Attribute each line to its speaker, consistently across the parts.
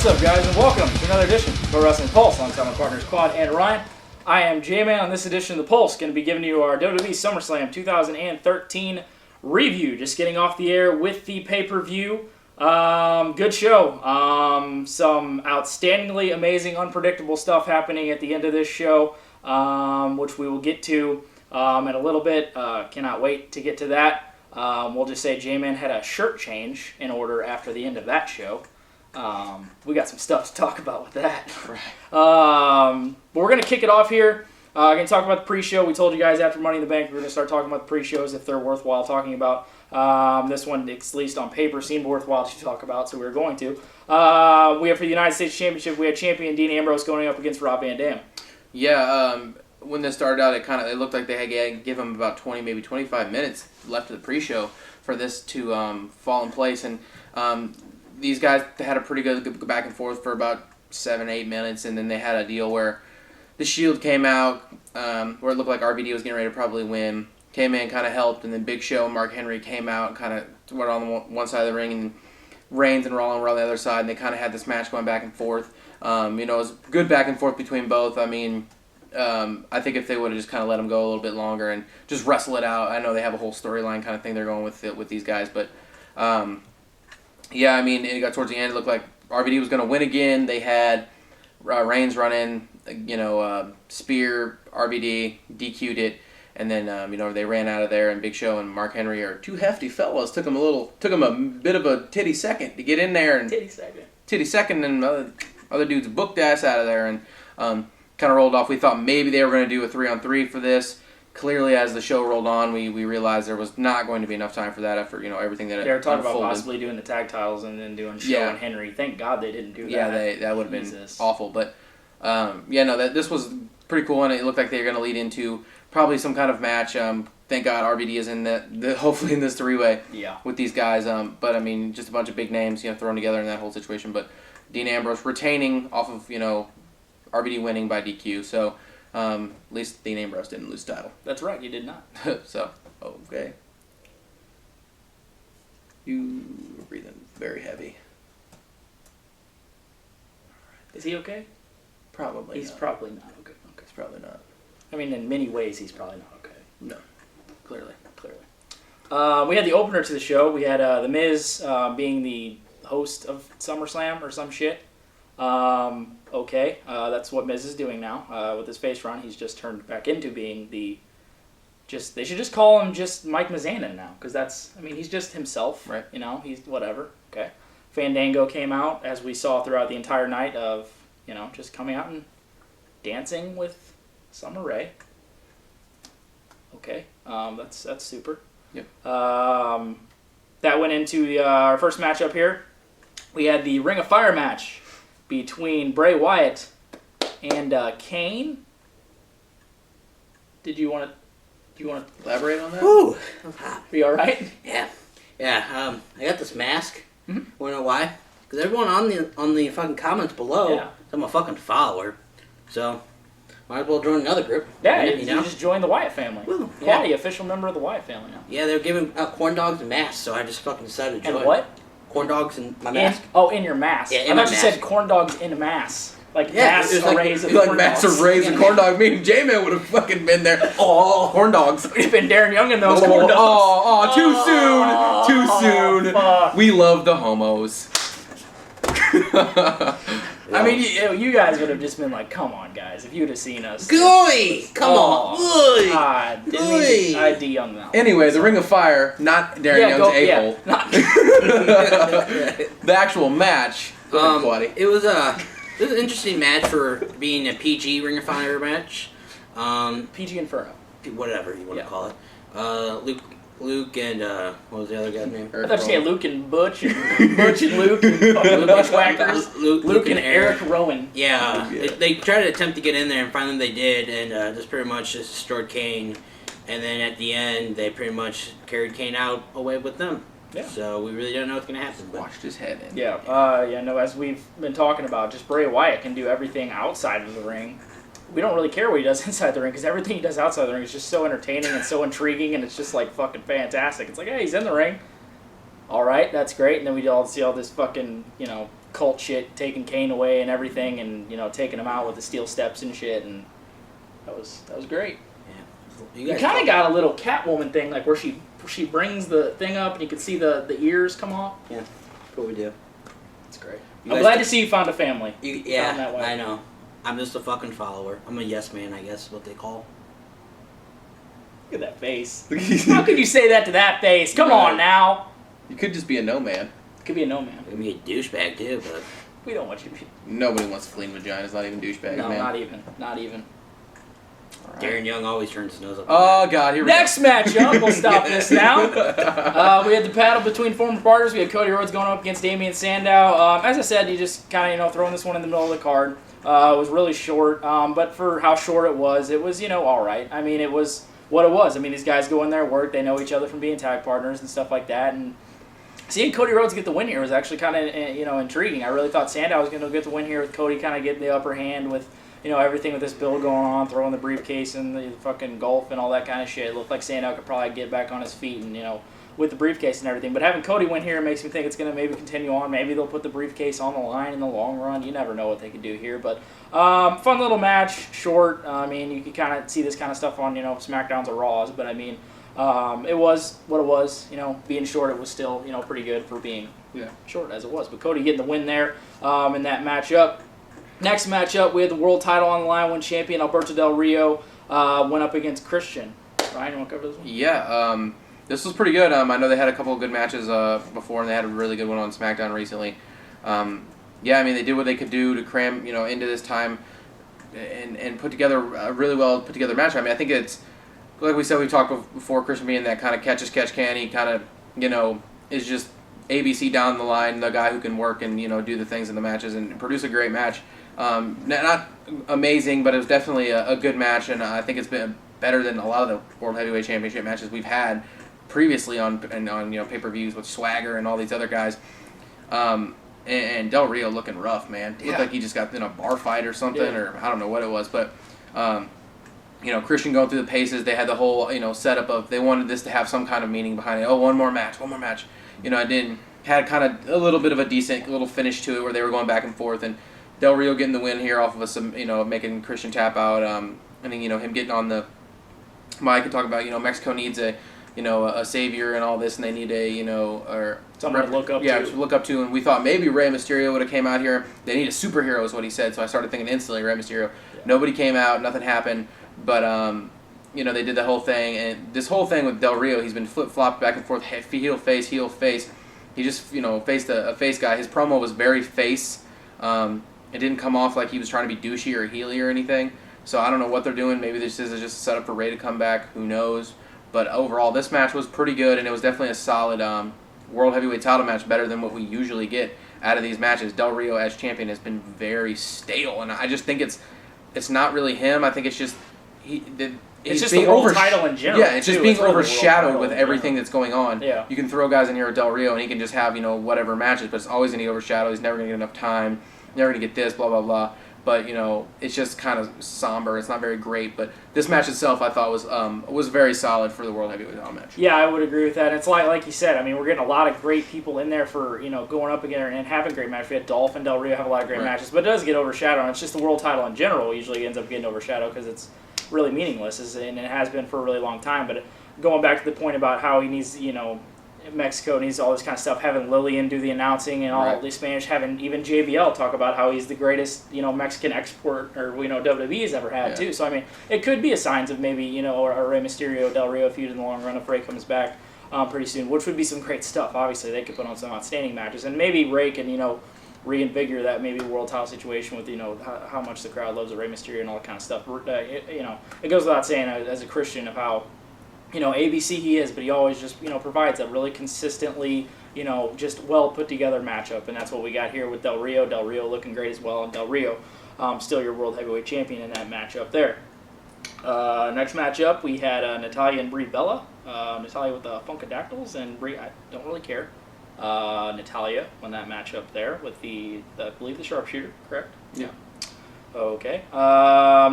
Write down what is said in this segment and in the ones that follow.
Speaker 1: up, guys, and welcome to another edition of Pro Wrestling Pulse alongside my partners Quad and Ryan. I am J-Man. On this edition of the Pulse, going to be giving you our WWE SummerSlam 2013 review. Just getting off the air with the pay-per-view. Good show. Some outstandingly amazing, unpredictable stuff happening at the end of this show, which we will get to in a little bit. Cannot wait to get to that. We'll just say J-Man had a shirt change in order after the end of that show. We got some stuff to talk about with that.
Speaker 2: Right.
Speaker 1: But we're going to kick it off here. Going to talk about the pre-show. We told you guys after Money in the Bank we're going to start talking about the pre-shows if they're worthwhile talking about. This one, at least on paper, seemed worthwhile to talk about, so we're going to. We have for the United States Championship, we had champion Dean Ambrose going up against Rob Van Dam.
Speaker 2: Yeah, when this started out, it looked like they had give him about 20, maybe 25 minutes left of the pre-show for this to fall in place. And these guys had a pretty good back and forth for about 7-8 minutes, and then they had a deal where the Shield came out, where it looked like RVD was getting ready to probably win. K-Man kind of helped, and then Big Show and Mark Henry came out and kind of went on one side of the ring, and Reigns and Rollins were on the other side, and they kind of had this match going back and forth. It was good back and forth between both. I mean, I think if they would have just kind of let them go a little bit longer and just wrestle it out, I know they have a whole storyline kind of thing they're going with these guys, but yeah, I mean, it got towards the end, it looked like RVD was going to win again. They had Reigns run in, spear RVD, DQ'd it, and then they ran out of there. And Big Show and Mark Henry are two hefty fellas. Took them a bit of a titty second to get in there, and titty second, and other dudes booked ass out of there, and kind of rolled off. We thought maybe they were going to do a 3-on-3 for this. Clearly, as the show rolled on, we realized there was not going to be enough time for that after everything that
Speaker 1: they were talking about possibly doing the tag titles and then doing Show and Henry. Thank God they didn't do that.
Speaker 2: Yeah, that would have been awful. But this was pretty cool, and it looked like they were going to lead into probably some kind of match. Thank God RVD is in hopefully in this three-way with these guys. But I mean, just a bunch of big names thrown together in that whole situation. But Dean Ambrose retaining off of RVD winning by DQ. So. At least Dean Ambrose didn't lose the title.
Speaker 1: That's right, you did not.
Speaker 2: So, okay. You were breathing very heavy.
Speaker 1: Is he okay?
Speaker 2: Probably
Speaker 1: He's
Speaker 2: not.
Speaker 1: probably not okay.
Speaker 2: He's probably not.
Speaker 1: I mean, in many ways, he's probably not okay.
Speaker 2: No. Clearly.
Speaker 1: We had the opener to the show. We had The Miz being the host of SummerSlam or some shit. Okay, that's what Miz is doing now with his face run. He's just turned back into being they should just call him just Mike Mizanin now, because he's just himself,
Speaker 2: right?
Speaker 1: He's whatever. Okay, Fandango came out, as we saw throughout the entire night of just coming out and dancing with Summer Rae. Okay, that's super.
Speaker 2: Yep.
Speaker 1: That went into our first matchup here. We had the Ring of Fire match between Bray Wyatt and Kane. Do you want to elaborate on that?
Speaker 3: Woo!
Speaker 1: Are you all right?
Speaker 3: Yeah. I got this mask.
Speaker 1: Mm-hmm.
Speaker 3: Want to know why? Because everyone on the fucking comments below, I'm a fucking follower, so might as well join another group.
Speaker 1: Yeah, you just joined the Wyatt family.
Speaker 3: Woo.
Speaker 1: Yeah, the official member of the Wyatt family now.
Speaker 3: Yeah, they're giving out corn dogs and masks, so I just fucking decided to join.
Speaker 1: And what?
Speaker 3: Corn dogs and my mask.
Speaker 1: In your mask.
Speaker 3: Yeah,
Speaker 1: I thought you said corn dogs in a mass. Like mass arrays of corn dogs.
Speaker 2: Mass arrays of corn dogs. Me and J-Man would have fucking been there. Oh, corn dogs.
Speaker 1: We've been Darren Young in those corn dogs.
Speaker 2: Too soon.
Speaker 1: Fuck.
Speaker 2: We love the homos.
Speaker 1: I mean, you guys would have just been like, come on, guys. If you'd have seen us.
Speaker 3: Goy! Come on. Goy!
Speaker 1: God. I D Young now.
Speaker 2: Anyway, the Ring of Fire, not Darren Young's a-hole. The actual match.
Speaker 3: It was an interesting match for being a PG Ring of Fire match.
Speaker 1: PG Inferno.
Speaker 3: Whatever you want to call it. Luke and what was the other guy's name?
Speaker 1: I thought you said Luke and Butch, Butch and Luke, and fucking Bushwhackers. Luke and Eric Rowan.
Speaker 3: Yeah, they tried to attempt to get in there, and finally they did, and just pretty much just destroyed Kane. And then at the end, they pretty much carried Kane out away with them. Yeah. So we really don't know what's going to happen.
Speaker 2: Washed his head in.
Speaker 1: Yeah. As we've been talking about, just Bray Wyatt can do everything outside of the ring. We don't really care what he does inside the ring, because everything he does outside the ring is just so entertaining and so intriguing, and it's just like fucking fantastic. It's like, hey, he's in the ring. All right, that's great. And then we all see all this fucking, cult shit, taking Kane away and everything, and taking him out with the steel steps and shit, and that was great.
Speaker 3: Yeah.
Speaker 1: You kind of got a little Catwoman thing, like where she brings the thing up and you can see the ears come off.
Speaker 3: Yeah, that's what we do.
Speaker 1: It's great. I'm glad to see you found a family.
Speaker 3: Yeah, I know. I'm just a fucking follower. I'm a yes man, I guess, what they call.
Speaker 1: Look at that face. How could you say that to that face? Come on now.
Speaker 2: You could just be a no man.
Speaker 1: Could be a no man.
Speaker 3: You can be a douchebag too, but
Speaker 1: we don't want you to be.
Speaker 2: Nobody wants clean vaginas, not even douchebags,
Speaker 1: No,
Speaker 2: man.
Speaker 1: not even.
Speaker 3: right. Darren Young always turns his nose up.
Speaker 2: Oh God, here we go.
Speaker 1: Next matchup, we'll stop this now. We had the battle between former partners. We had Cody Rhodes going up against Damian Sandow. As I said, you just kind of throwing this one in the middle of the card. It was really short, but for how short it was all right. I mean, it was what it was. I mean, these guys go in there, work, they know each other from being tag partners and stuff like that, and seeing Cody Rhodes get the win here was actually kind of intriguing. I really thought Sandow was going to get the win here with Cody kind of getting the upper hand with everything with this build going on, throwing the briefcase and the fucking golf and all that kind of shit. It looked like Sandow could probably get back on his feet and with the briefcase and everything. But having Cody win here makes me think it's going to maybe continue on. Maybe they'll put the briefcase on the line in the long run. You never know what they could do here. But fun little match, short. I mean, you could kind of see this kind of stuff on SmackDowns or Raws. But I mean, it was what it was. Being short, it was still pretty good for being short as it was. But Cody getting the win there in that matchup. Next matchup, we had the world title on the line when champion Alberto Del Rio went up against Christian. Ryan, you want to cover this one?
Speaker 2: Yeah, this was pretty good. I know they had a couple of good matches before, and they had a really good one on SmackDown recently. Yeah, I mean, they did what they could do to cram, into this time and put together a really well put together match. I mean, I think it's, like we said, we talked before, Christian being that kind of catch-as-catch-can. He kind of, is just ABC down the line, the guy who can work and, do the things in the matches and produce a great match. Not amazing, but it was definitely a good match, and I think it's been better than a lot of the World Heavyweight Championship matches we've had previously on pay-per-views with Swagger and all these other guys. And Del Rio looking rough, man. It looked like he just got in a bar fight or something, or I don't know what it was, but Christian going through the paces. They had the whole setup of they wanted this to have some kind of meaning behind it. Oh, one more match. It didn't had kind of a little bit of a decent little finish to it where they were going back and forth, and Del Rio getting the win here off of making Christian tap out. I think him getting on the mic and talking about Mexico needs a savior and all this, and they need or
Speaker 1: someone to look up to.
Speaker 2: Yeah, to look up to, and we thought maybe Rey Mysterio would have came out here. They need a superhero is what he said, so I started thinking instantly Rey Mysterio. Yeah. Nobody came out, nothing happened, but they did the whole thing, and this whole thing with Del Rio, he's been flip-flopped back and forth, heel, face. He just, faced a face guy. His promo was very face. It didn't come off like he was trying to be douchey or heely or anything. So I don't know what they're doing. Maybe this is just a setup for Ray to come back. Who knows? But overall, this match was pretty good, and it was definitely a solid World Heavyweight title match, better than what we usually get out of these matches. Del Rio as champion has been very stale, and I just think it's not really him. I think it's just
Speaker 1: it's just the world title in general.
Speaker 2: Yeah, it's just being overshadowed with everything that's going on.
Speaker 1: Yeah.
Speaker 2: You can throw guys in here with Del Rio, and he can just have whatever matches, but it's always going to be overshadowed. He's never going to get enough time. Never going to get this, blah, blah, blah. But, it's just kind of somber. It's not very great. But this match itself, I thought, was very solid for the World Heavyweight title match.
Speaker 1: Yeah, I would agree with that. It's like you said, I mean, we're getting a lot of great people in there for, going up again and having great matches. We had Dolph and Del Rio have a lot of great matches, but it does get overshadowed. And it's just the world title in general usually ends up getting overshadowed because it's really meaningless, and it has been for a really long time. But going back to the point about how he needs, Mexico needs all this kind of stuff, having Lillian do the announcing and all the Spanish, having even JBL talk about how he's the greatest, Mexican export or WWE has ever had too. So I mean, it could be a signs of maybe a Rey Mysterio Del Rio feud in the long run if Rey comes back pretty soon, which would be some great stuff. Obviously, they could put on some outstanding matches, and maybe Rey can reinvigorate that maybe world title situation with how much the crowd loves Rey Mysterio and all that kind of stuff. It goes without saying as a Christian of how ABC he is, but he always just provides a really consistently just well put together matchup, and that's what we got here with Del Rio. Del Rio looking great as well, and Del Rio still your world heavyweight champion in that matchup there. Next matchup we had Natalya and Brie Bella. Natalya with the Funkadactyls, and Brie, I don't really care. Natalya won that matchup there with I believe the sharpshooter, correct?
Speaker 2: Yeah.
Speaker 1: Okay.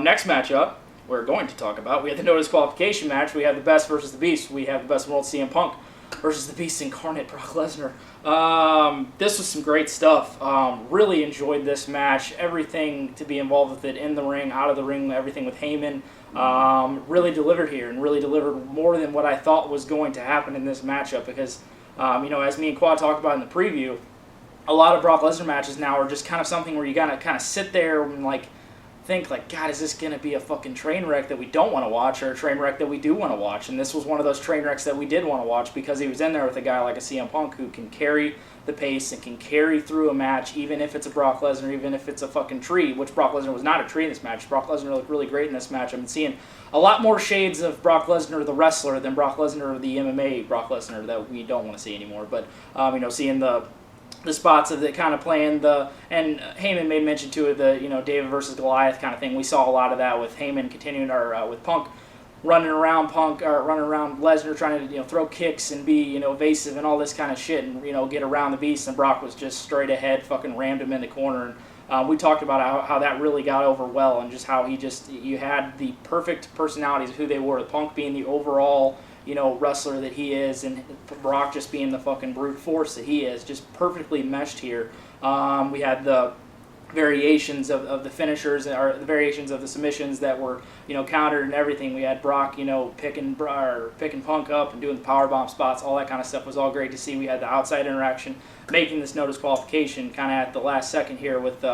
Speaker 1: Next matchup we're going to talk about. We have the no disqualification match. We have the Best versus the Beast. We have the Best in the World CM Punk versus the Beast Incarnate, Brock Lesnar. This was some great stuff. Really enjoyed this match. Everything to be involved with it, in the ring, out of the ring, everything with Heyman. Really delivered here, and really delivered more than what I thought was going to happen in this matchup. Because, as me and Quad talked about in the preview, a lot of Brock Lesnar matches now are just kind of something where you gotta kind of sit there and think God, is this gonna be a fucking train wreck that we don't want to watch, or a train wreck that we do want to watch? And this was one of those train wrecks that we did want to watch, because he was in there with a guy like a CM Punk who can carry the pace and can carry through a match, even if it's a Brock Lesnar, even if it's a fucking tree, which Brock Lesnar was not a tree in this match. Brock Lesnar looked really great in this match. I've been seeing a lot more shades of Brock Lesnar, the wrestler, than Brock Lesnar, the MMA Brock Lesnar, that we don't want to see anymore. But, seeing the spots of it kind of playing and Heyman made mention to it, David versus Goliath kind of thing. We saw a lot of that with Heyman continuing, with Punk running around Lesnar, trying to throw kicks and be evasive and all this kind of shit, and get around the Beast. And Brock was just straight ahead, fucking rammed him in the corner. And we talked about how that really got over well, and just how you had the perfect personalities of who they were. Punk being the overall wrestler that he is, and Brock just being the fucking brute force that he is, just perfectly meshed here. We had the variations of the finishers, or the variations of the submissions that were countered and everything. We had Brock picking Punk up and doing the powerbomb spots. All that kind of stuff was all great to see. We had the outside interaction, making this no disqualification kind of at the last second here with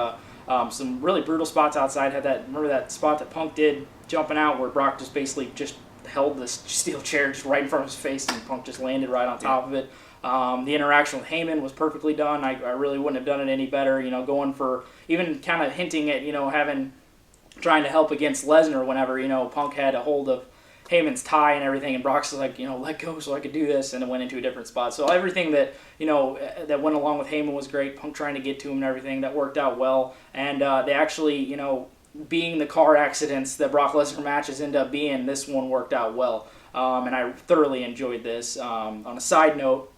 Speaker 1: some really brutal spots outside. Remember that spot that Punk did jumping out, where Brock just basically held this steel chair just right in front of his face, and Punk just landed right on top of it. The interaction with Heyman was perfectly done. I really wouldn't have done it any better. Going for, even kind of hinting at trying to help against Lesnar whenever Punk had a hold of Heyman's tie and everything, and Brock's like, let go so I could do this, and it went into a different spot. So everything that that went along with Heyman was great. Punk trying to get to him and everything, that worked out well. And they actually being the car accidents that Brock Lesnar matches end up being, this one worked out well. And I thoroughly enjoyed this. On a side note,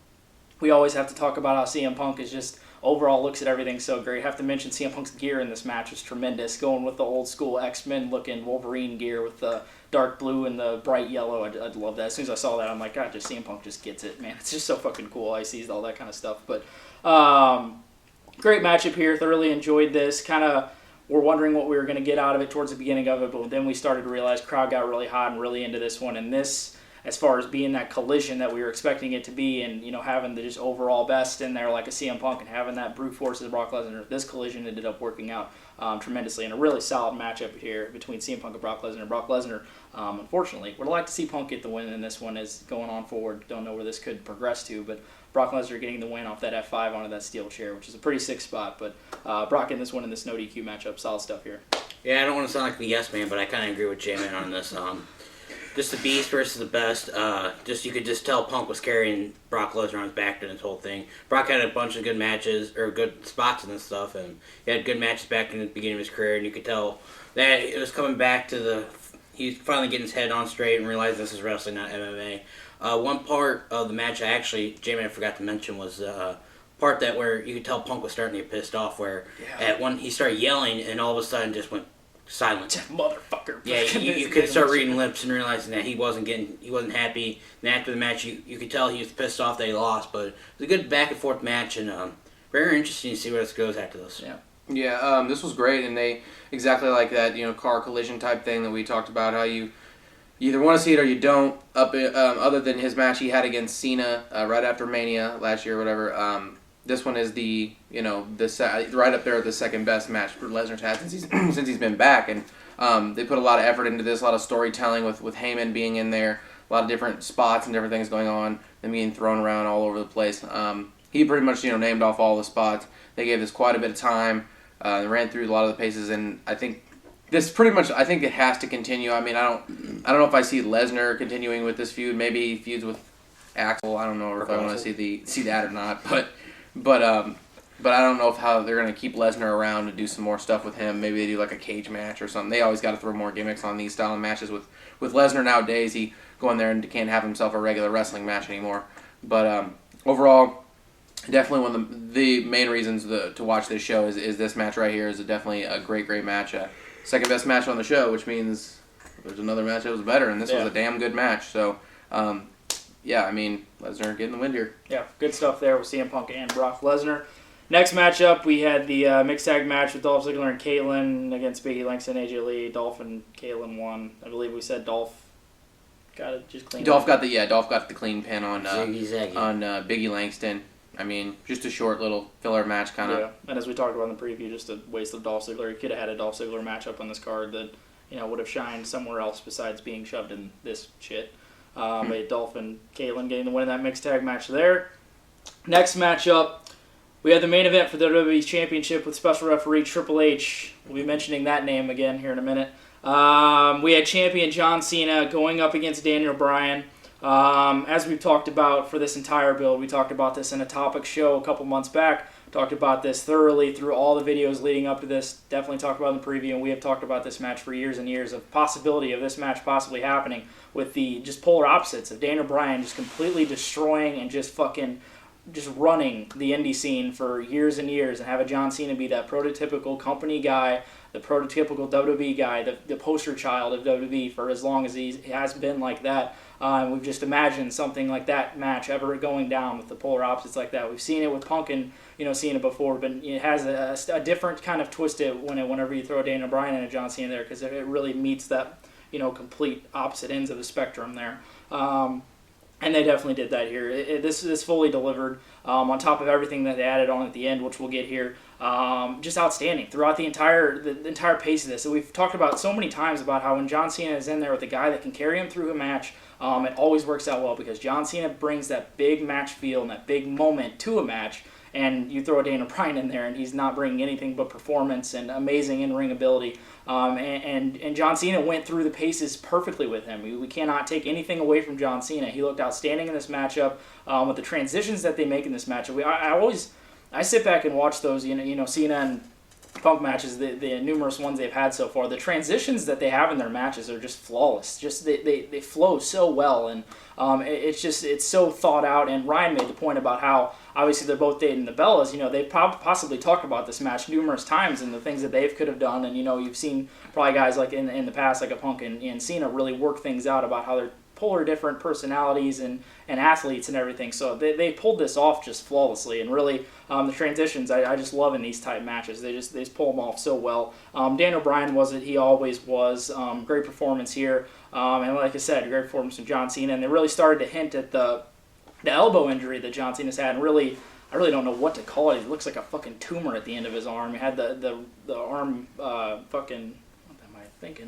Speaker 1: we always have to talk about how CM Punk is just overall looks at everything so great. I have to mention CM Punk's gear in this match was tremendous, going with the old school X-Men looking Wolverine gear with the dark blue and the bright yellow. I'd love that. As soon as I saw that, I'm like, God, just CM Punk just gets it, man. It's just so fucking cool. I sees all that kind of stuff. But great matchup here. Thoroughly enjoyed this. Kind of we're wondering what we were going to get out of it towards the beginning of it, but then we started to realize crowd got really hot and really into this one. And this, as far as being that collision that we were expecting it to be, and having the just overall best in there like a CM Punk, and having that brute force of Brock Lesnar, this collision ended up working out tremendously, and a really solid matchup here between CM Punk and Brock Lesnar. And Brock Lesnar, unfortunately, would like to see Punk get the win in this one as going on forward. Don't know where this could progress to, but Brock Lesnar getting the win off that F5 onto that steel chair, which is a pretty sick spot. But Brock getting this one in this no DQ matchup, solid stuff here.
Speaker 3: Yeah, I don't want to sound like the yes man, but I kind of agree with J-Man on this. Just the beast versus the best. You could just tell Punk was carrying Brock Lesnar on his back during this whole thing. Brock had a bunch of good matches, or good spots in this stuff, and he had good matches back in the beginning of his career, and you could tell that it was coming back to he's finally getting his head on straight and realizing this is wrestling, not MMA. One part of the match J-Man forgot to mention, was part that where you could tell Punk was starting to get pissed off, where at one he started yelling and all of a sudden just went silent.
Speaker 1: Motherfucker.
Speaker 3: Yeah, you could start reading lips and realizing that he wasn't happy. And after the match, you could tell he was pissed off that he lost. But it was a good back and forth match, and very interesting to see where this goes after this.
Speaker 1: Yeah.
Speaker 2: Yeah, this was great, and they exactly like that, car collision type thing that we talked about. How you either want to see it or you don't. Other than his match he had against Cena right after Mania last year, or whatever. This one is the right up there with the second best match Lesnar's had since he's been back, and they put a lot of effort into this, a lot of storytelling with Heyman being in there, a lot of different spots and different things going on, them being thrown around all over the place. He pretty much named off all the spots. They gave this quite a bit of time. They ran through a lot of the paces, and I think this pretty much, I think it has to continue. I mean, I don't know if I see Lesnar continuing with this feud. Maybe he feuds with Axel. I don't know if I want to see that or not, but I don't know how they're going to keep Lesnar around to do some more stuff with him. Maybe they do like a cage match or something. They always got to throw more gimmicks on these style of matches with Lesnar nowadays. He go in there and can't have himself a regular wrestling match anymore. But overall, definitely one of the main reasons to watch this show is this match right here. Is definitely a great match. Second best match on the show, which means there's another match that was better, and this was a damn good match. So yeah, I mean, Lesnar getting the win here.
Speaker 1: Yeah, good stuff there with CM Punk and Brock Lesnar. Next matchup, we had the mixed tag match with Dolph Ziggler and Caitlyn against Biggie Langston and AJ Lee. Dolph and Caitlyn won. I believe we said Dolph got it just clean.
Speaker 2: Dolph got the clean pin on
Speaker 3: Ziggy.
Speaker 2: Biggie Langston. I mean, just a short little filler match kind of.
Speaker 1: Yeah, and as we talked about in the preview, just a waste of Dolph Ziggler. He could have had a Dolph Ziggler matchup on this card that would have shined somewhere else besides being shoved in this shit. But Dolph and Caitlyn getting the win in that mixed tag match there. Next matchup, we had the main event for the WWE Championship with special referee Triple H. We'll be mentioning that name again here in a minute. We had champion John Cena going up against Daniel Bryan. As we've talked about for this entire build, we talked about this in a topic show a couple months back. Talked about this thoroughly through all the videos leading up to this. Definitely talked about in the preview, and we have talked about this match for years and years of possibility of this match possibly happening with the just polar opposites of Daniel Bryan just completely destroying and just running the indie scene for years and years, and have a John Cena be that prototypical company guy, the prototypical WWE guy, the poster child of WWE for as long as he has been like that. We've just imagined something like that match ever going down with the polar opposites like that. We've seen it with Punk and Cena before, but it has a different kind of twist to it whenever you throw Daniel Bryan and a John Cena there, because it really meets that complete opposite ends of the spectrum there. And they definitely did that here. This is fully delivered on top of everything that they added on at the end, which we'll get here. Just outstanding throughout the entire pace of this. So we've talked about so many times about how when John Cena is in there with a guy that can carry him through a match, it always works out well because John Cena brings that big match feel and that big moment to a match. And you throw Daniel Bryan in there, and he's not bringing anything but performance and amazing in-ring ability. And John Cena went through the paces perfectly with him. We cannot take anything away from John Cena. He looked outstanding in this matchup with the transitions that they make in this matchup. I sit back and watch those, Cena and Punk matches, the numerous ones they've had so far. The transitions that they have in their matches are just flawless. Just they flow so well, and it's so thought out. And Ryan made the point about how obviously they're both dating the Bellas. They possibly talked about this match numerous times and the things that they could have done. And you've seen probably guys like in the past, like a Punk and Cena, really work things out about how they're polar different personalities and athletes and everything. So they pulled this off just flawlessly, and really the transitions I just love in these type matches. They just pull them off so well. Daniel Bryan he always was. Great performance here, and like I said, great performance from John Cena. And they really started to hint at the elbow injury that John Cena's had, and really I really don't know what to call it. It looks like a fucking tumor at the end of his arm. He had the arm fucking.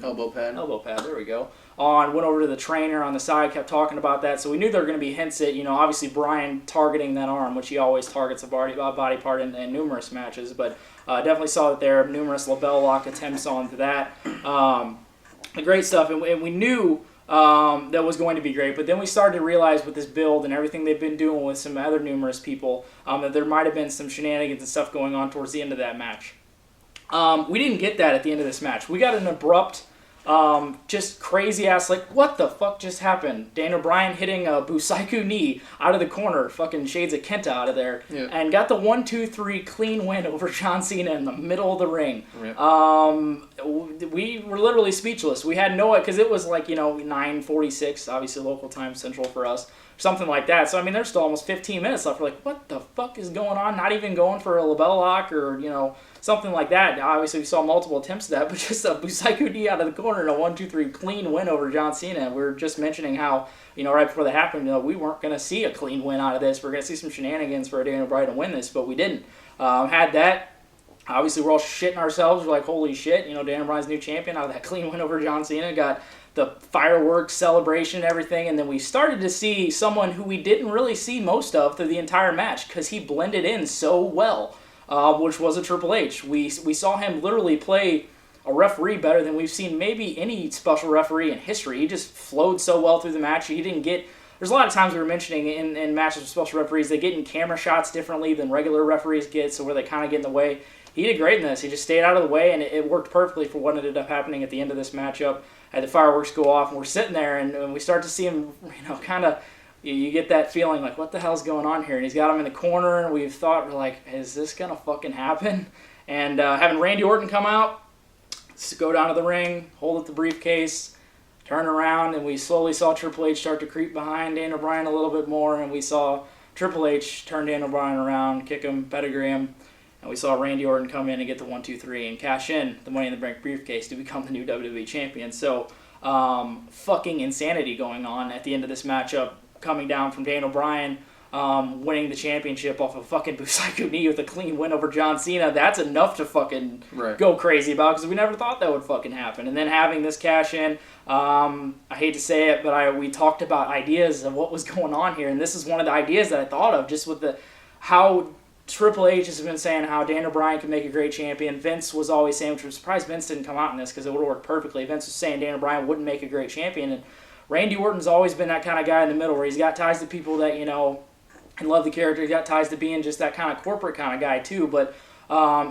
Speaker 2: Elbow pad.
Speaker 1: Elbow pad, there we go. Went over to the trainer on the side, kept talking about that. So we knew there were going to be hints at, obviously Bryan targeting that arm, which he always targets a body part in numerous matches. But definitely saw that there, numerous label lock attempts onto that. The great stuff, and we knew that was going to be great. But then we started to realize with this build and everything they've been doing with some other numerous people, that there might have been some shenanigans and stuff going on towards the end of that match. We didn't get that at the end of this match. We got an abrupt, just crazy ass, like, what the fuck just happened? Daniel Bryan hitting a Busaiku knee out of the corner, fucking shades of Kenta out of there, and got the 1-2-3 clean win over John Cena in the middle of the ring. We were literally speechless. We had no, because it was like, 9:46, obviously local time, central for us, something like that. So, there's still almost 15 minutes left. We're like, what the fuck is going on? Not even going for a label lock or, something like that. Obviously, we saw multiple attempts at that, but just a Busaiku knee out of the corner and a 1-2-3 clean win over John Cena. We were just mentioning how, right before that happened, we weren't going to see a clean win out of this. We're going to see some shenanigans for Daniel Bryan to win this, but we didn't. Had that. Obviously, we're all shitting ourselves. We're like, holy shit, Daniel Bryan's new champion out of that clean win over John Cena. Got the fireworks celebration and everything, and then we started to see someone who we didn't really see most of through the entire match because he blended in so well. Which was a Triple H. We saw him literally play a referee better than we've seen maybe any special referee in history. He just flowed so well through the match. He didn't get... There's a lot of times we were mentioning in matches with special referees, they get in camera shots differently than regular referees get, so where they kind of get in the way. He did great in this. He just stayed out of the way, and it worked perfectly for what ended up happening at the end of this matchup. Had the fireworks go off, and we're sitting there, and we start to see him, kind of... You get that feeling like, what the hell's going on here? And he's got him in the corner, and we're like, is this going to fucking happen? And having Randy Orton come out, go down to the ring, hold up the briefcase, turn around, and we slowly saw Triple H start to creep behind Daniel Bryan a little bit more, and we saw Triple H turn Daniel Bryan around, kick him, pedigree him, and we saw Randy Orton come in and get the 1-2-3 and cash in the Money in the Bank briefcase to become the new WWE champion. So, fucking insanity going on at the end of this matchup, coming down from Daniel Bryan winning the championship off a fucking Busaiku knee with a clean win over John Cena. That's enough to fucking go crazy about, because we never thought that would fucking happen. And then having this cash in, I hate to say it, but we talked about ideas of what was going on here, and this is one of the ideas that I thought of, just with how Triple H has been saying how Daniel Bryan can make a great champion. Vince was always saying, which I'm surprised Vince didn't come out in this, because it would have worked perfectly. Vince was saying Daniel Bryan wouldn't make a great champion, and Randy Orton's always been that kind of guy in the middle, where he's got ties to people that, you know, and love the character. He's got ties to being just that kind of corporate kind of guy too, but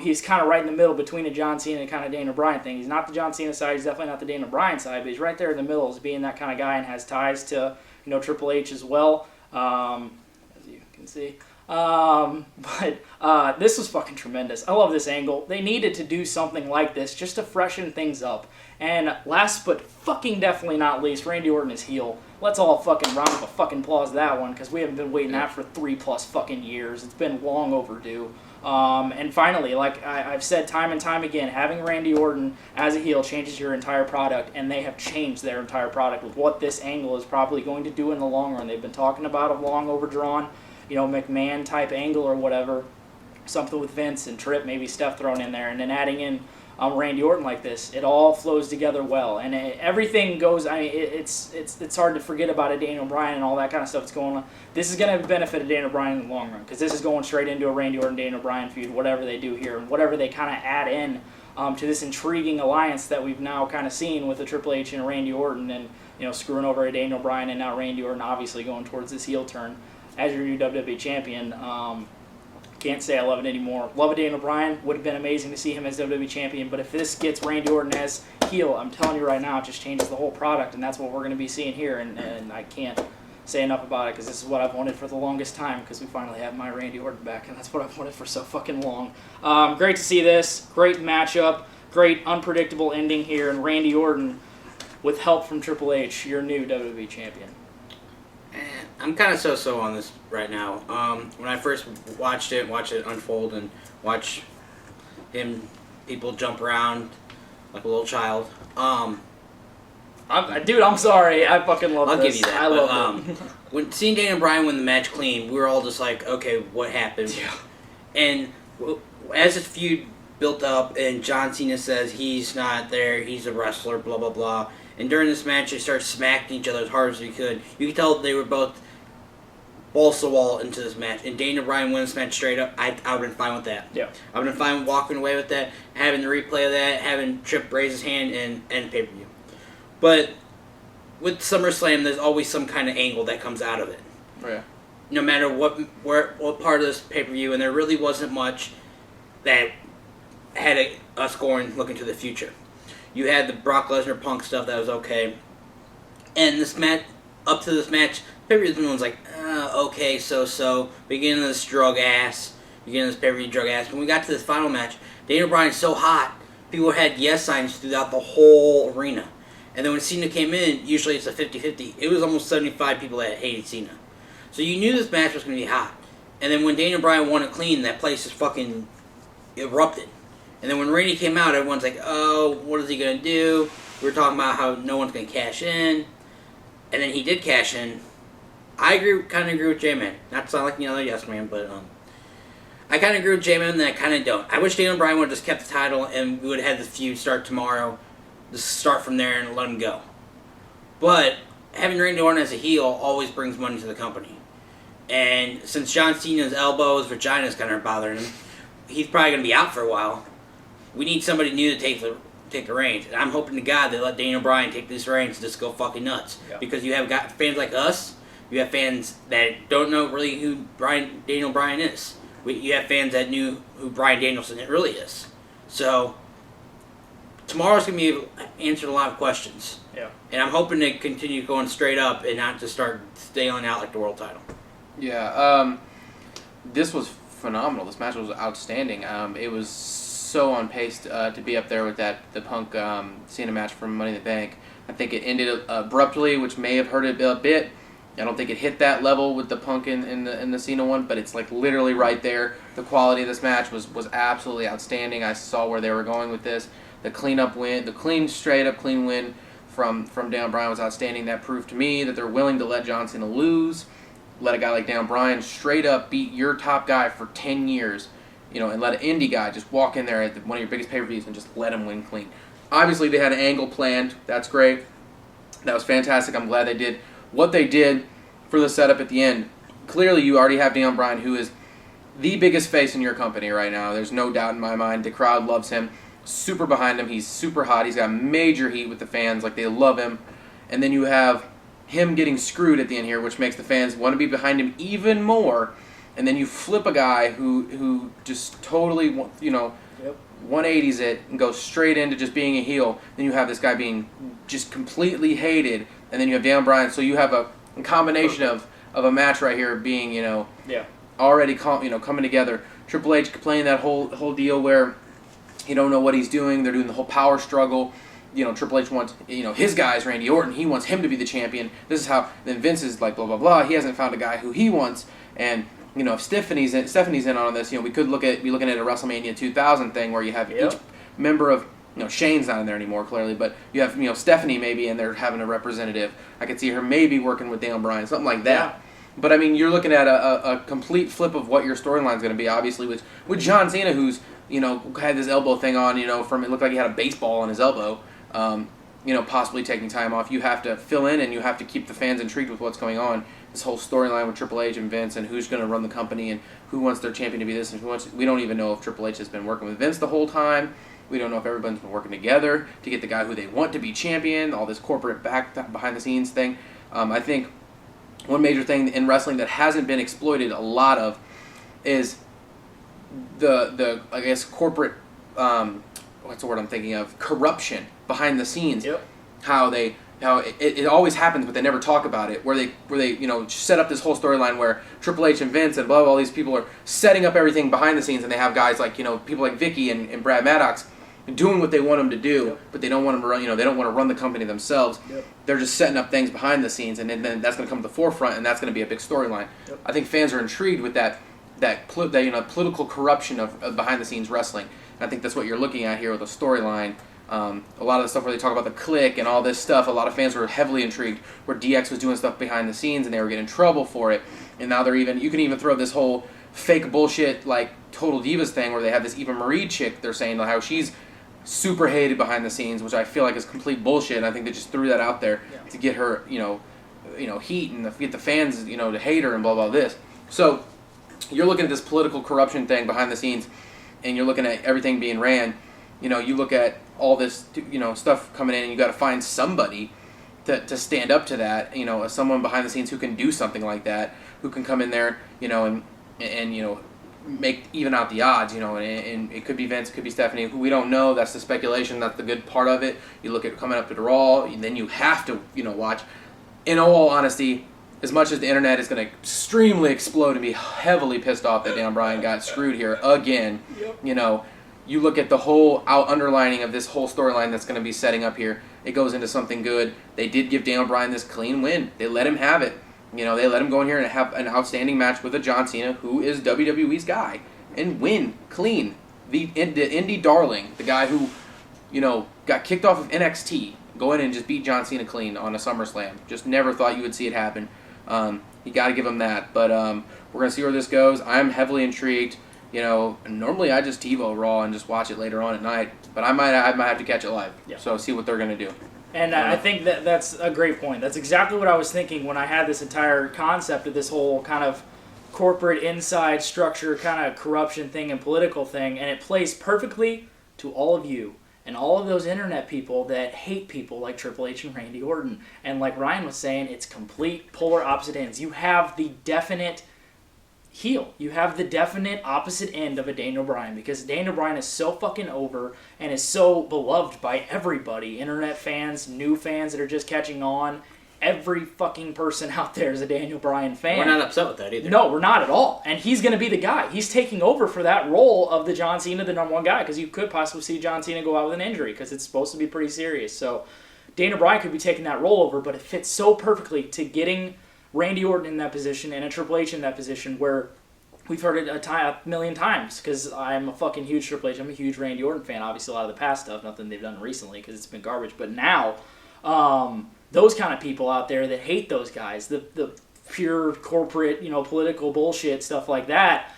Speaker 1: he's kind of right in the middle between a John Cena and kind of Daniel Bryan thing. He's not the John Cena side, he's definitely not the Daniel Bryan side, but he's right there in the middle as being that kind of guy, and has ties to, you know, Triple H as well, as you can see. But this was fucking tremendous. I love this angle. They needed to do something like this just to freshen things up. And last but fucking definitely not least, Randy Orton is heel. Let's all fucking round up a fucking applause to that one, because we haven't been waiting that for 3+ fucking years. It's been long overdue. And finally, like I've said time and time again, having Randy Orton as a heel changes your entire product, and they have changed their entire product with what this angle is probably going to do in the long run. They've been talking about a long overdrawn, you know, McMahon type angle or whatever, something with Vince and Tripp, maybe Steph thrown in there, and then adding in Randy Orton like this. It all flows together well, and everything goes. I mean, it's hard to forget about a Daniel Bryan and all that kind of stuff that's going on. This is going to benefit a Daniel Bryan in the long run, because this is going straight into a Randy Orton Daniel Bryan feud, whatever they do here, and whatever they kind of add in to this intriguing alliance that we've now kind of seen with the Triple H and Randy Orton, and, you know, screwing over a Daniel Bryan, and now Randy Orton obviously going towards this heel turn as your new WWE champion. Can't say I love it anymore. Love a Daniel Bryan. Would have been amazing to see him as WWE champion, but if this gets Randy Orton as heel, I'm telling you right now, it just changes the whole product, and that's what we're going to be seeing here, and I can't say enough about it, because this is what I've wanted for the longest time, because we finally have my Randy Orton back, and that's what I've wanted for so fucking long. Great to see this. Great matchup. Great unpredictable ending here, and Randy Orton, with help from Triple H, your new WWE champion.
Speaker 3: I'm kind of so-so on this right now. When I first watched it unfold, and watch people jump around like a little child.
Speaker 1: Dude, I'm sorry. I fucking love this.
Speaker 3: I'll give you that.
Speaker 1: I love it.
Speaker 3: When seeing Daniel Bryan win the match clean, we were all just like, okay, what happened?
Speaker 1: Yeah.
Speaker 3: And as this feud built up, and John Cena says he's not there, he's a wrestler, blah, blah, blah. And during this match, they started smacking each other as hard as they could. You could tell they were both balls to the wall into this match. And Daniel Bryan wins this match straight up. I would have been fine with that.
Speaker 1: Yeah.
Speaker 3: I would have been fine with walking away with that, having the replay of that, having Tripp raise his hand and end pay-per-view. But with SummerSlam, there's always some kind of angle that comes out of it.
Speaker 2: Yeah.
Speaker 3: No matter what part of this pay-per-view, and there really wasn't much that had us going looking to the future. You had the Brock Lesnar Punk stuff that was okay. And this match, up to this match, pay-per-view was like, okay, so. Beginning of this drug ass. Beginning of this pay-per-view drug ass. When we got to this final match, Daniel Bryan's so hot, people had yes signs throughout the whole arena. And then when Cena came in, usually it's a 50-50. It was almost 75 people that hated Cena. So you knew this match was going to be hot. And then when Daniel Bryan won it clean, that place just fucking erupted. And then when Randy came out, everyone's like, oh, what is he going to do? We were talking about how no one's going to cash in. And then he did cash in. I kind of agree with J-Man. Not to sound like another yes man, but I kind of agree with J-Man, and I kind of don't. I wish Daniel Bryan would have just kept the title, and we would have had the feud start tomorrow. Just start from there and let him go. But having Randy Orton as a heel always brings money to the company. And since John Cena's elbows, vagina is kind of bothering him, he's probably going to be out for a while. We need somebody new to take the reins. And I'm hoping to God they let Daniel Bryan take these reins and just go fucking nuts. Yeah. Because you have got fans like us, you have fans that don't know really who Daniel Bryan is. You have fans that knew who Bryan Danielson really is. So tomorrow's going to be answering a lot of questions.
Speaker 1: Yeah.
Speaker 3: And I'm hoping to continue going straight up and not to start sailing out like the world title.
Speaker 2: Yeah. This was phenomenal. This match was outstanding. It was so on pace to be up there with the Punk Cena match from Money in the Bank. I think it ended abruptly, which may have hurt it a bit. I don't think it hit that level with the Punk and the Cena one, but it's like literally right there. The quality of this match was absolutely outstanding. I saw where they were going with this. The cleanup win, the straight up clean win from Daniel Bryan was outstanding. That proved to me that they're willing to let John Cena lose, let a guy like Daniel Bryan straight up beat your top guy for 10 years, and let an indie guy just walk in there at one of your biggest pay-per-views and just let him win clean. Obviously, they had an angle planned. That's great. That was fantastic. I'm glad they did what they did for the setup at the end. Clearly, you already have Daniel Bryan, who is the biggest face in your company right now. There's no doubt in my mind. The crowd loves him. Super behind him. He's super hot. He's got major heat with the fans. Like, they love him. And then you have him getting screwed at the end here, which makes the fans want to be behind him even more. And then you flip a guy who just totally, 180s it and goes straight into just being a heel. Then you have this guy being just completely hated. And then you have Daniel Bryan. So you have a combination of a match right here being, already coming together. Triple H playing that whole deal where you don't know what he's doing. They're doing the whole power struggle. Triple H wants, his guy's Randy Orton. He wants him to be the champion. This is how, then Vince is like, blah, blah, blah. He hasn't found a guy who he wants. And, if Stephanie's in on this, we could be looking at a WrestleMania 2000 thing where you have each member of, Shane's not in there anymore, clearly, but you have, Stephanie maybe in there having a representative. I could see her maybe working with Daniel Bryan, something like that. Yeah. But, you're looking at a complete flip of what your storyline's going to be, obviously, with John Cena, who's, had this elbow thing on, from it looked like he had a baseball on his elbow, possibly taking time off. You have to fill in and you have to keep the fans intrigued with what's going on. This whole storyline with Triple H and Vince and who's going to run the company and who wants their champion to be this and who wants. We don't even know if Triple H has been working with Vince the whole time. We don't know if everyone's been working together to get the guy who they want to be champion. All this corporate behind the scenes thing. I think one major thing in wrestling that hasn't been exploited a lot of is the I guess corporate what's the word I'm thinking of, corruption behind the scenes.
Speaker 1: Yep.
Speaker 2: How it always happens, but they never talk about it. Where they set up this whole storyline where Triple H and Vince and blah, blah, all these people are setting up everything behind the scenes, and they have guys like people like Vicky and Brad Maddox doing what they want them to do,
Speaker 1: yep.
Speaker 2: but they don't want them to run. They don't want to run the company themselves.
Speaker 1: Yep. They're
Speaker 2: just setting up things behind the scenes, and then that's going to come to the forefront, and that's going to be a big storyline.
Speaker 1: Yep.
Speaker 2: I think fans are intrigued with that political corruption of behind the scenes wrestling. And I think that's what you're looking at here with a storyline. A lot of the stuff where they talk about the clique and all this stuff, a lot of fans were heavily intrigued where DX was doing stuff behind the scenes and they were getting in trouble for it. And now you can even throw this whole fake bullshit like Total Divas thing where they have this Eva Marie chick, they're saying how she's super hated behind the scenes, which I feel like is complete bullshit. And I think they just threw that out there to get her, heat and get the fans, to hate her and blah, blah, this. So you're looking at this political corruption thing behind the scenes and you're looking at everything being ran. You look at all this, stuff coming in, and you got to find somebody to stand up to that. Someone behind the scenes who can do something like that, who can come in there, and make even out the odds. And it could be Vince, it could be Stephanie, who we don't know. That's the speculation. That's the good part of it. You look at coming up to the Raw, and then you have to, watch. In all honesty, as much as the internet is going to extremely explode and be heavily pissed off that Daniel Bryan got screwed here again,
Speaker 1: yep.
Speaker 2: You look at the whole underlining of this whole storyline that's going to be setting up here. It goes into something good. They did give Daniel Bryan this clean win. They let him have it. They let him go in here and have an outstanding match with a John Cena, who is WWE's guy, and win clean. The indie darling, the guy who, got kicked off of NXT, go in and just beat John Cena clean on a SummerSlam. Just never thought you would see it happen. You got to give him that. But we're going to see where this goes. I'm heavily intrigued. Normally I just TiVo Raw and just watch it later on at night, but I might have to catch it live.
Speaker 1: Yeah.
Speaker 2: So see what they're going to do.
Speaker 1: And I think that's a great point. That's exactly what I was thinking when I had this entire concept of this whole kind of corporate inside structure kind of corruption thing and political thing, and it plays perfectly to all of you and all of those internet people that hate people like Triple H and Randy Orton. And like Ryan was saying, it's complete polar opposite ends. You have the definite heel. You have the definite opposite end of a Daniel Bryan, because Daniel Bryan is so fucking over and is so beloved by everybody. Internet fans, new fans that are just catching on. Every fucking person out there is a Daniel Bryan fan.
Speaker 3: We're not upset with that either.
Speaker 1: No, we're not at all. And he's going to be the guy. He's taking over for that role of the John Cena, the number one guy, because you could possibly see John Cena go out with an injury because it's supposed to be pretty serious. So Dana Bryan could be taking that role over, but it fits so perfectly to getting Randy Orton in that position and a Triple H in that position where we've heard it a million times because I'm a fucking huge Triple H. I'm a huge Randy Orton fan. Obviously, a lot of the past stuff, nothing they've done recently because it's been garbage. But now, those kind of people out there that hate those guys, the pure corporate, political bullshit, stuff like that,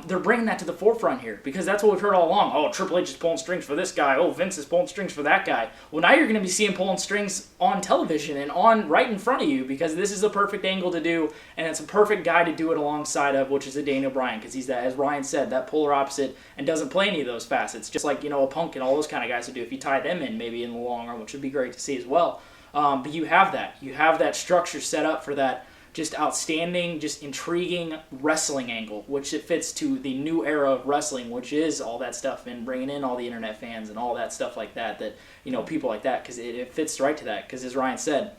Speaker 1: they're bringing that to the forefront here because that's what we've heard all along. Oh, Triple H is pulling strings for this guy. Oh, Vince is pulling strings for that guy. Well, now you're going to be seeing pulling strings on television and on right in front of you because this is a perfect angle to do, and it's a perfect guy to do it alongside of, which is a Daniel Bryan because he's that, as Ryan said, that polar opposite and doesn't play any of those facets, just like a Punk and all those kind of guys would do if you tie them in maybe in the long run, which would be great to see as well. But you have that structure set up for that just outstanding, just intriguing wrestling angle, which it fits to the new era of wrestling, which is all that stuff and bringing in all the internet fans and all that stuff like that, people like that, because it fits right to that. Because as Ryan said,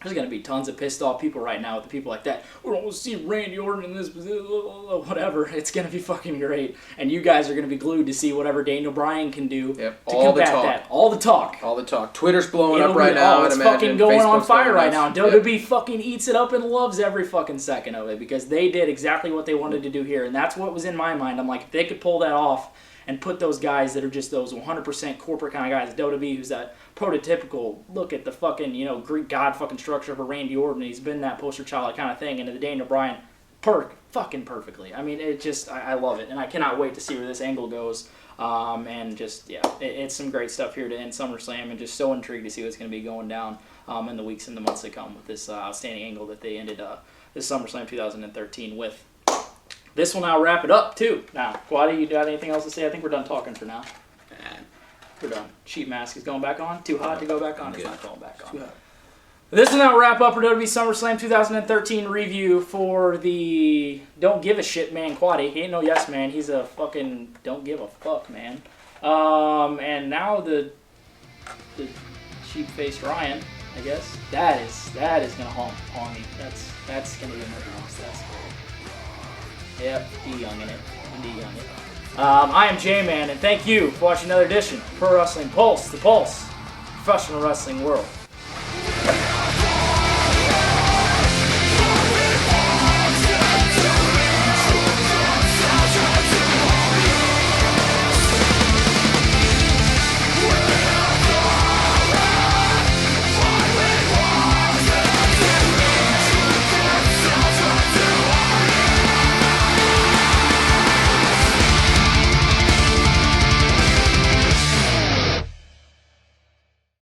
Speaker 1: there's going to be tons of pissed off people right now with the people like that. We don't want to see Randy Orton in this, whatever. It's going to be fucking great. And you guys are going to be glued to see whatever Daniel Bryan can do to combat that. All the talk.
Speaker 2: All the talk. Twitter's blowing up right now.
Speaker 1: It's fucking going on fire right now. And WWE fucking eats it up and loves every fucking second of it because they did exactly what they wanted to do here. And that's what was in my mind. I'm like, if they could pull that off and put those guys that are just those 100% corporate kind of guys, WWE, who's that prototypical, look at the fucking, Greek god fucking structure of a Randy Orton, he's been that poster child kind of thing, and the Daniel Bryan, fucking perfectly. I mean, it just, I love it, and I cannot wait to see where this angle goes, and just, it's some great stuff here to end SummerSlam, and just so intrigued to see what's going to be going down in the weeks and the months to come with this outstanding angle that they ended this SummerSlam 2013 with. This will now wrap it up, too. Now, Quaddy, you got anything else to say? I think we're done talking for now. We're done. Sheet mask is going back on. Too hot to go back on. It's not going back on. This will now wrap up our WWE SummerSlam 2013 review for the don't give a shit man Quaddy. He ain't no yes man. He's a fucking don't give a fuck man. And now the sheep-faced Ryan, I guess. That is gonna haunt me. That's gonna be my house. That's cool. Yep, D-Young in it. D-Young in it. I am J-Man, and thank you for watching another edition of Pro Wrestling Pulse, the Pulse, professional wrestling world.